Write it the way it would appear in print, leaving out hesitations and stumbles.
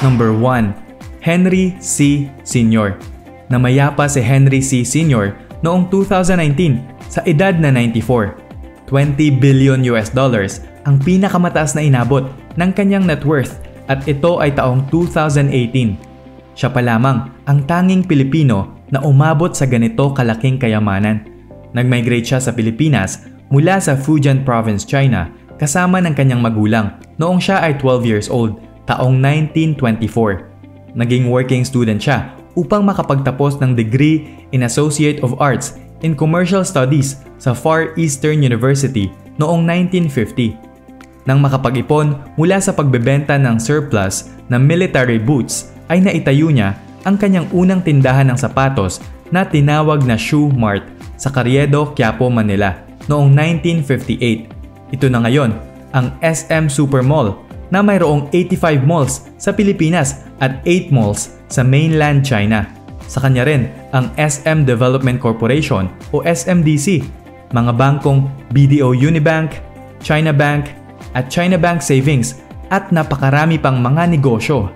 Number 1. Henry C. Sr. Namayapa si Henry C. Sr. noong 2019 sa edad na 94. $20 billion ang pinakamataas na inabot ng kanyang net worth at ito ay taong 2018. Siya pa lamang ang tanging Pilipino na umabot sa ganito kalaking kayamanan. Nag-migrate siya sa Pilipinas mula sa Fujian Province, China kasama ng kanyang magulang noong siya ay 12 years old, taong 1924. Naging working student siya upang makapagtapos ng degree in Associate of Arts in Commercial Studies sa Far Eastern University noong 1950. Nang makapag-ipon mula sa pagbebenta ng surplus na military boots ay naitayo niya ang kanyang unang tindahan ng sapatos na tinawag na Shoe Mart sa Carriedo, Quiapo, Manila noong 1958. Ito na ngayon ang SM Supermall na mayroong 85 malls sa Pilipinas at 8 malls sa mainland China. Sa kanya rin ang SM Development Corporation o SMDC, mga bangkong BDO Unibank, China Bank at China Bank Savings at napakarami pang mga negosyo